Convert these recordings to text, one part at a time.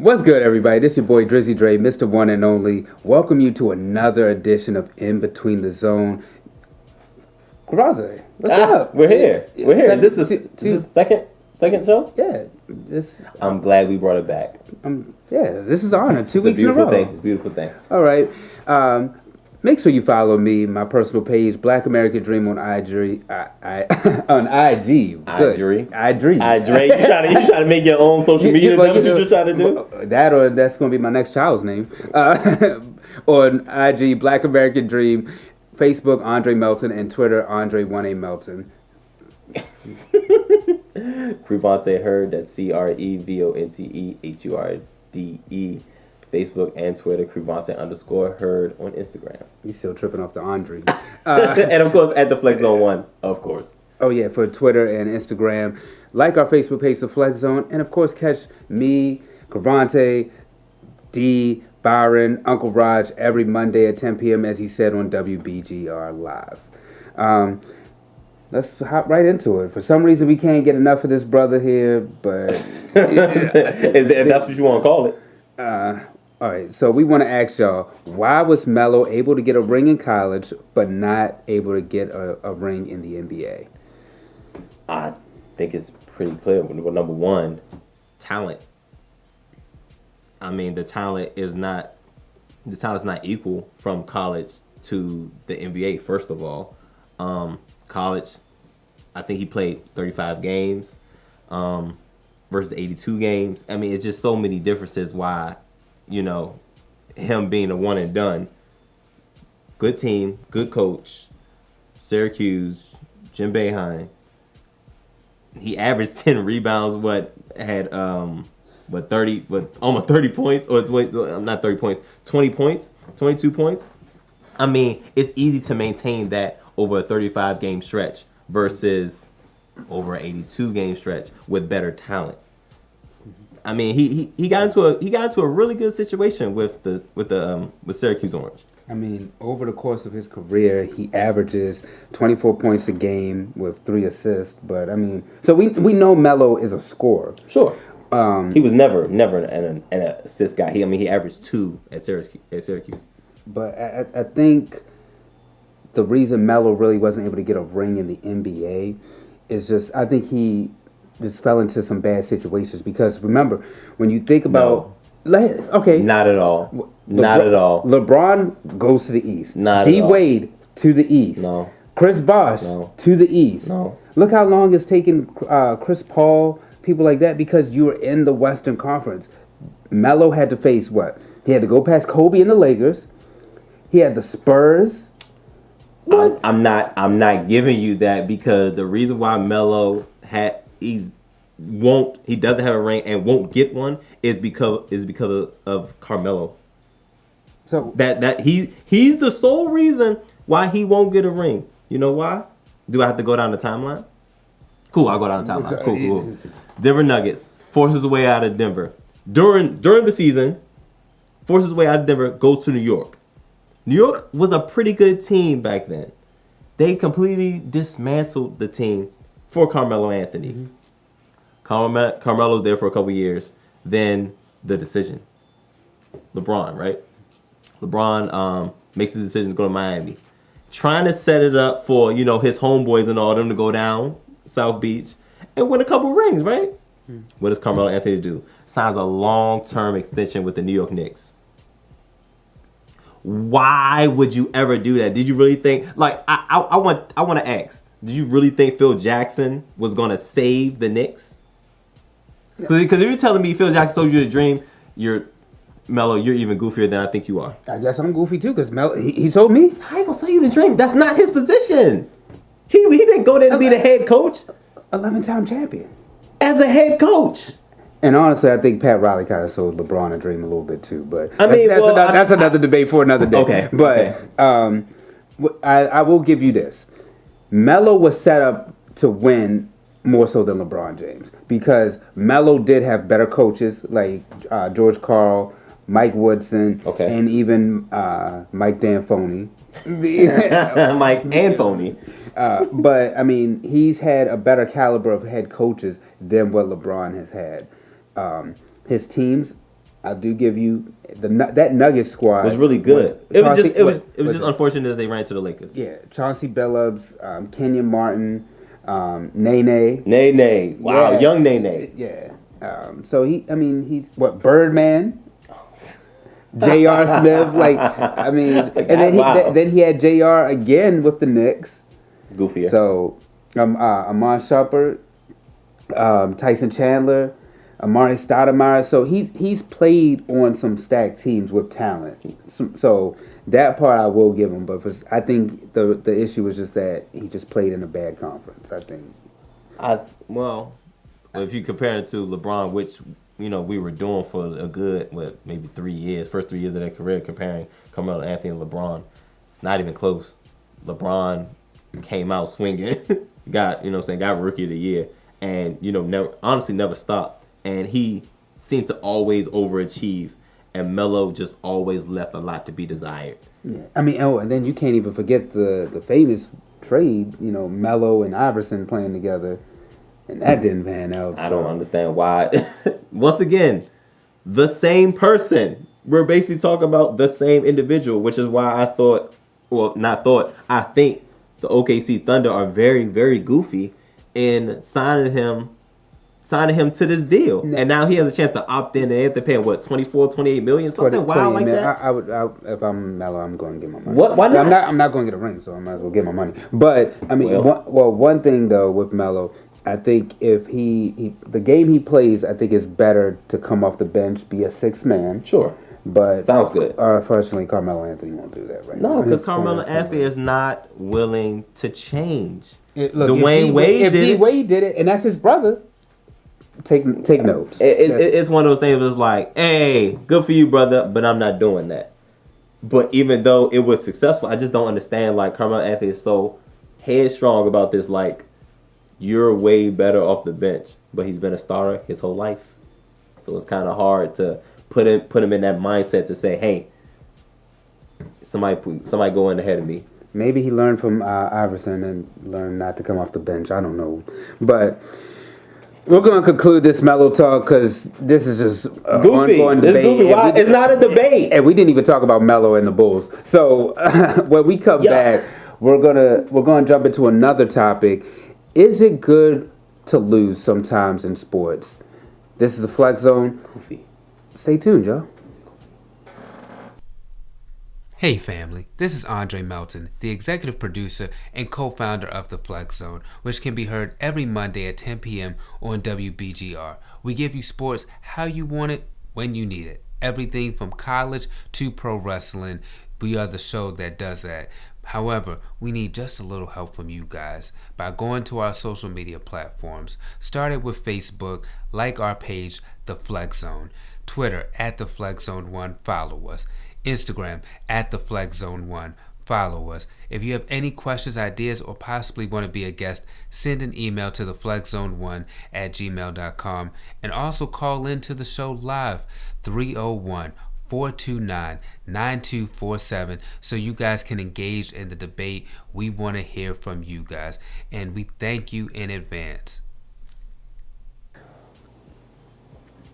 What's good, everybody? This is your boy Drizzy Dre, Mr. One and Only. Welcome you to another edition of In Between the Zone. Crevonte, what's up? We're here. We're here. Is this second show? Yeah. I'm glad we brought it back. This is an honor. Two It's weeks a beautiful in a row. thing. It's a beautiful thing. All right. Make sure you follow me, my personal page, Black American Dream on IG. On IG. Good. IG. You trying to make your own social media? That's what you just trying to do? That or that's going to be my next child's name. On IG, Black American Dream, Facebook, Andre Melton, and Twitter, Andre1A Melton. Crevonte Hurde, that's CREVONTEHURDE. Facebook and Twitter, Crevonte_Hurde on Instagram. You still tripping off the Andre. And of course, at the Flex Zone 1, of course. Oh, yeah, for Twitter and Instagram. Like our Facebook page, The Flex Zone. And, of course, catch me, Crevonte, D, Byron, Uncle Raj every Monday at 10 p.m., as he said, on WBGR Live. Let's hop right into it. For some reason, we can't get enough of this brother here, but... if that's what you want to call it. All right, so we want to ask y'all, why was Melo able to get a ring in college, but not able to get a ring in the NBA? I think it's pretty clear. Well, number one, talent. I mean, the talent is not equal from college to the NBA. First of all, college, I think he played 35 games versus 82 games. I mean, it's just so many differences. Why, him being a one and done. Good team, good coach, Syracuse, Jim Boeheim. He averaged 10 rebounds. Almost 30 points, or not 30 points, 20 points, 22 points. I mean, it's easy to maintain that over a 35 game stretch versus over an 82 game stretch with better talent. I mean, he got into a really good situation with Syracuse Orange. I mean, over the course of his career, he averages 24 points a game with 3 assists. But I mean, so we know Melo is a scorer. Sure. He was never an assist guy. He averaged 2 at Syracuse. But I think the reason Melo really wasn't able to get a ring in the NBA is just, I think he just fell into some bad situations. Because remember, when you think about... Okay. Not at all. Not at all. LeBron goes to the East. Not at all. D-Wade to the East. No. Chris Bosh to the East. No. Look how long it's taken Chris Paul, people like that, because you were in the Western Conference. Melo had to face what? He had to go past Kobe and the Lakers. He had the Spurs. What? I'm not giving you that, because the reason why Melo he doesn't have a ring and won't get one is because of Carmelo. So that he's the sole reason why he won't get a ring. You know why? Do I have to go down the timeline? Cool, I'll go down the timeline. Cool. Denver Nuggets forces his way out of Denver. During the season, forces his way out of Denver, goes to New York. New York was a pretty good team back then. They completely dismantled the team for Carmelo Anthony. Mm-hmm. Carmelo's there for a couple years. Then the decision. LeBron, right? LeBron makes the decision to go to Miami. Trying to set it up for, his homeboys and all them to go down South Beach and win a couple rings, right? Mm-hmm. What does Carmelo Anthony do? Signs a long-term extension with the New York Knicks. Why would you ever do that? Did you really think, I want to ask, did you really think Phil Jackson was going to save the Knicks? Because if you're telling me Phil Jackson told you to dream, Melo, you're even goofier than I think you are. I guess I'm goofy too, because Melo, he told me. How you going to tell you to dream? That's not his position. He didn't go there to be the head coach. 11-time champion. As a head coach. And honestly, I think Pat Riley kind of sold LeBron a dream a little bit too. But that's another debate for another day. Okay. But I will give you this. Melo was set up to win more so than LeBron James, because Melo did have better coaches like George Karl, Mike Woodson, and even Mike D'Antoni. Mike Anthony. But, I mean, he's had a better caliber of head coaches than what LeBron has had. His teams I do give you that Nuggets squad was really good. It was just it? unfortunate that they ran to the Lakers. Yeah, Chauncey Billups, Kenyon Martin, Nene. Nene. Wow, Yeah. young Nene. Yeah. So he's what, Birdman? J.R. Smith, then he had J.R. again with the Knicks. Goofier. So, Amon Shumpert, Tyson Chandler, Amari Stoudemire. So he's played on some stacked teams with talent. So that part I will give him, but I think the issue was just that he just played in a bad conference. I think. If you compare it to LeBron, which we were doing for a good maybe 3 years, first 3 years of their career, comparing Carmelo Anthony and LeBron, it's not even close. LeBron came out swinging, got Rookie of the Year, and never stopped. And he seemed to always overachieve, and Melo just always left a lot to be desired. Yeah, and then you can't even forget the famous trade, Melo and Iverson playing together, and that didn't pan out. I don't understand why. Once again, the same person. We're basically talking about the same individual, which is why I think the OKC Thunder are very, very goofy in signing him to this deal. No. And now he has a chance to opt in, and they have to pay him, $24-28 million, something wild like that. I would, if I'm Melo, I'm going to get my money. What? Why not? I'm not going to get a ring, so I might as well get my money. But one thing though with Melo, I think if the game he plays, I think is better to come off the bench, be a sixth man. Sure. But sounds good. Unfortunately, Carmelo Anthony won't do that right now. No, because Carmelo Anthony is not willing to change. Dwayne Wade did it, and that's his brother. Take notes. It's one of those things that's like, hey, good for you, brother, but I'm not doing that. But even though it was successful, I just don't understand. Like, Carmelo Anthony is so headstrong about this. Like, you're way better off the bench, but he's been a starter his whole life. So it's kind of hard to put him in that mindset to say, hey, somebody going ahead of me. Maybe he learned from Iverson and learned not to come off the bench. I don't know, but we're going to conclude this Melo talk because this is just goofy. Ongoing debate. It's goofy. Why? It's not a debate. And we didn't even talk about Melo and the Bulls. So when we come back, we're gonna jump into another topic. Is it good to lose sometimes in sports? This is the Flex Zone. Goofy. Stay tuned, y'all. Hey family, this is Andre Melton, the executive producer and co-founder of The Flex Zone, which can be heard every Monday at 10 p.m. on WBGR. We give you sports how you want it, when you need it. Everything from college to pro wrestling. We are the show that does that. However, we need just a little help from you guys by going to our social media platforms. Started with Facebook, like our page, The Flex Zone. Twitter, @TheFlexZone1, follow us. Instagram, @TheFlexZone1, follow us. If you have any questions, ideas, or possibly want to be a guest, send an email to theflexzone1@gmail.com and also call in to the show live, 301-429-9247, so you guys can engage in the debate. We want to hear from you guys, and we thank you in advance.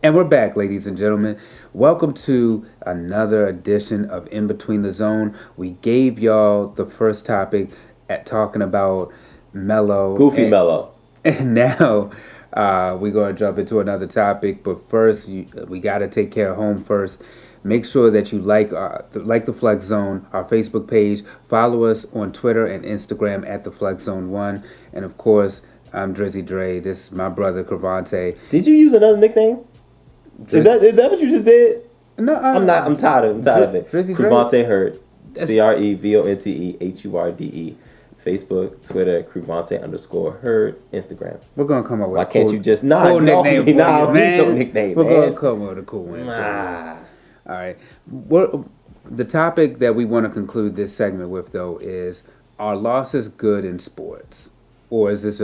And we're back, ladies and gentlemen. Welcome to another edition of In Between the Zone. We gave y'all the first topic at talking about Melo. Goofy Melo. And now we're going to jump into another topic. But first, we got to take care of home first. Make sure that you like the Flex Zone, our Facebook page. Follow us on Twitter and Instagram @TheFlexZone1. And, of course, I'm Drizzy Dre. This is my brother, Crevonte. Did you use another nickname? Is that what you just did? No, I'm not. I'm tired of it. Drizzy Crevonte Hurde. CREVONTE Facebook, Twitter, Crevonte_Hurde, Instagram. We're gonna come up with. Why can't you just not cool nickname? No nickname. We're gonna come up with a cool one. All right. The topic that we want to conclude this segment with, though, is: are losses good in sports, or is this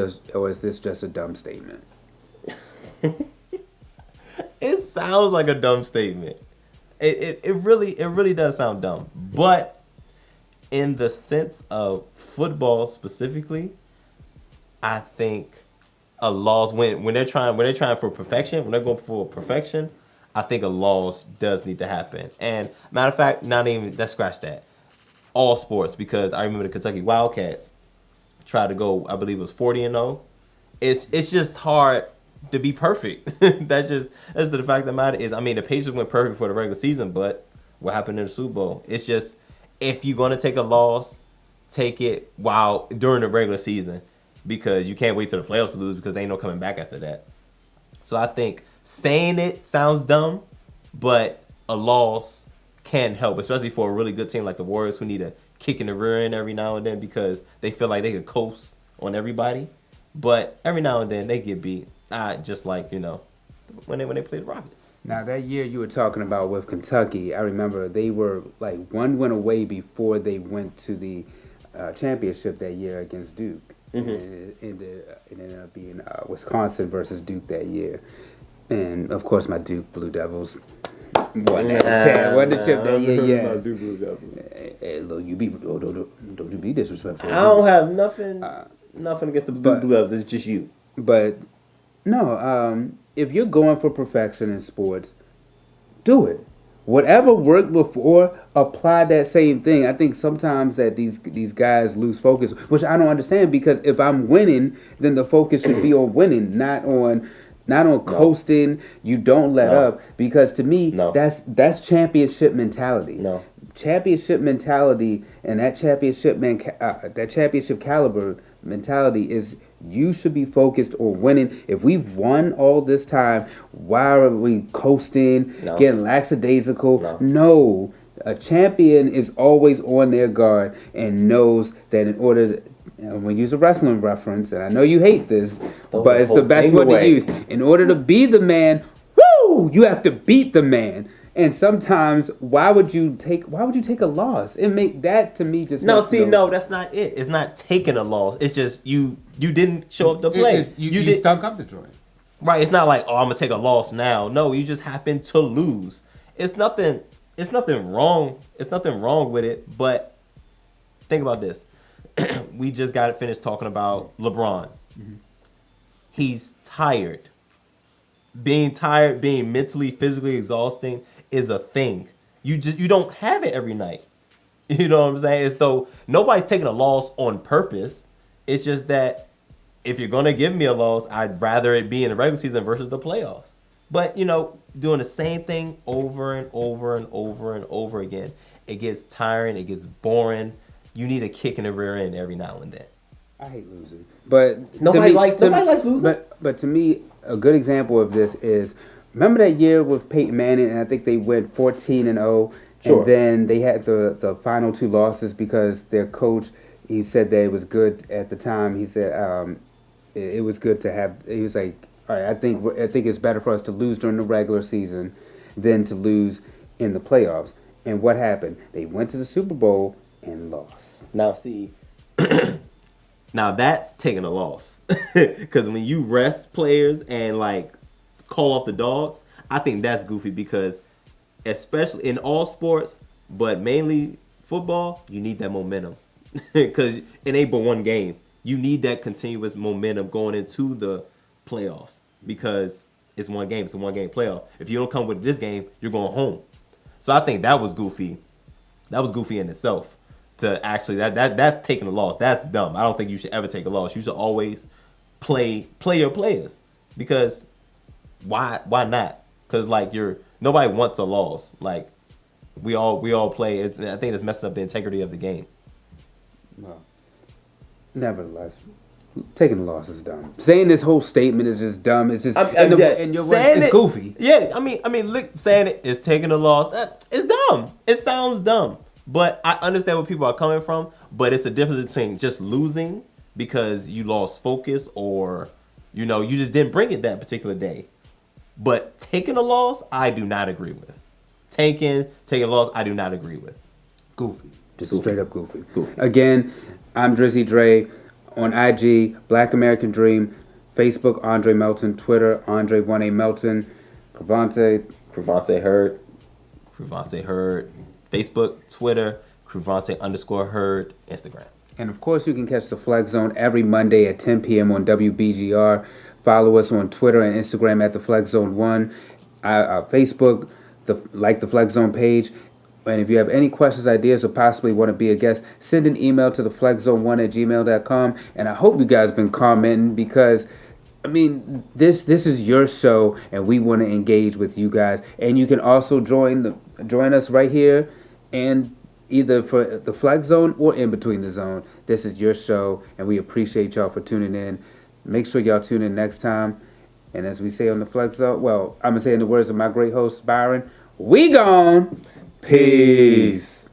just a dumb statement? It sounds like a dumb statement. It really does sound dumb. But in the sense of football specifically, I think a loss when they're trying for perfection, when they're going for perfection, I think a loss does need to happen. And matter of fact, let's scratch that. All sports, because I remember the Kentucky Wildcats tried to go, I believe it was 40-0. It's just hard to be perfect. that's the fact of the matter is, I mean, the Patriots went perfect for the regular season, but what happened in the Super Bowl? It's just, if you're going to take a loss, take it during the regular season, because you can't wait till the playoffs to lose, because there ain't no coming back after that. So I think saying it sounds dumb, but a loss can help, especially for a really good team like the Warriors, who need a kick in the rear end every now and then because they feel like they could coast on everybody. But every now and then they get beat, just like, when they play the Rockets. Now, that year you were talking about with Kentucky, I remember they were like one win away before they went to the championship that year against Duke. Mm-hmm. And it ended up being Wisconsin versus Duke that year. And, of course, my Duke Blue Devils won the chip that year, yes. Duke Blue Devils. Hey, look, don't you be disrespectful. I don't have nothing against the Blue Devils. It's just you. But, no, if you're going for perfection in sports, do it. Whatever worked before, apply that same thing. I think sometimes that these guys lose focus, which I don't understand, because if I'm winning, then the focus should be on winning, not on coasting. You don't let up, because to me, that's championship mentality. No. Championship mentality and that championship caliber mentality is, you should be focused on winning. If we've won all this time, why are we coasting, getting lackadaisical? No. A champion is always on their guard and knows that in order to, we use a wrestling reference, and I know you hate this, but it's the best one to use. In order to be the man, you have to beat the man. And sometimes, why would you take a loss? It make that, to me, just no. That's not it. It's not taking a loss. It's just you didn't show up to play. You stunk up the joint. Right. It's not like, I'm gonna take a loss now. No, you just happen to lose. It's nothing wrong. It's nothing wrong with it. But think about this. We just got finished talking about LeBron. Mm-hmm. He's tired. Being tired, being mentally, physically exhausting is a thing. You don't have it every night. You know what I'm saying? It's though nobody's taking a loss on purpose. It's just that if you're gonna give me a loss, I'd rather it be in the regular season versus the playoffs. But doing the same thing over and over and over and over again, it gets tiring. It gets boring. You need a kick in the rear end every now and then. I hate losing, but nobody likes losing. But to me, a good example of this is, remember that year with Peyton Manning, and I think they went 14-0, and then they had the final two losses because their coach, he said that it was good at the time. He said it was good to have. He was like, all right, I think it's better for us to lose during the regular season than to lose in the playoffs. And what happened? They went to the Super Bowl and lost. Now see. Now that's taking a loss, because when you rest players and call off the dogs, I think that's goofy, because especially in all sports, but mainly football, you need that momentum, because it ain't but one game. You need that continuous momentum going into the playoffs, because it's one game. It's a one-game playoff. If you don't come with this game, you're going home. So I think that was goofy. That was goofy in itself. To actually that's taking a loss. That's dumb. I don't think you should ever take a loss. You should always play your players, because why not? Because nobody wants a loss. We all play. I think it's messing up the integrity of the game. Well, nevertheless, taking a loss is dumb. Saying this whole statement is just dumb. It's just it's goofy. Yeah, I mean, saying it is taking a loss. It's dumb. It sounds dumb. But I understand where people are coming from. But it's a difference between just losing because you lost focus, or you just didn't bring it that particular day. But taking a loss, I do not agree with. Taking a loss, I do not agree with. Goofy. Just straight up goofy. Again, I'm Drizzy Dre. On IG, Black American Dream. Facebook, Andre Melton. Twitter, Andre1A Melton. Crevonte Hurde. Facebook, Twitter, Crevonte_Hurde, Instagram. And of course, you can catch the Flex Zone every Monday at 10 p.m. on WBGR. Follow us on Twitter and Instagram at the Flex Zone 1. Facebook, the Flex Zone page. And if you have any questions, ideas, or possibly want to be a guest, send an email to theflexzone1@gmail.com. And I hope you guys been commenting because, I mean, this is your show, and we want to engage with you guys. And you can also join us right here, and either for the Flex Zone or in between the zone. This is your show, and we appreciate y'all for tuning in. Make sure y'all tune in next time. And as we say on the Flex Zone, well, I'm gonna say in the words of my great host Byron, we gone. Peace.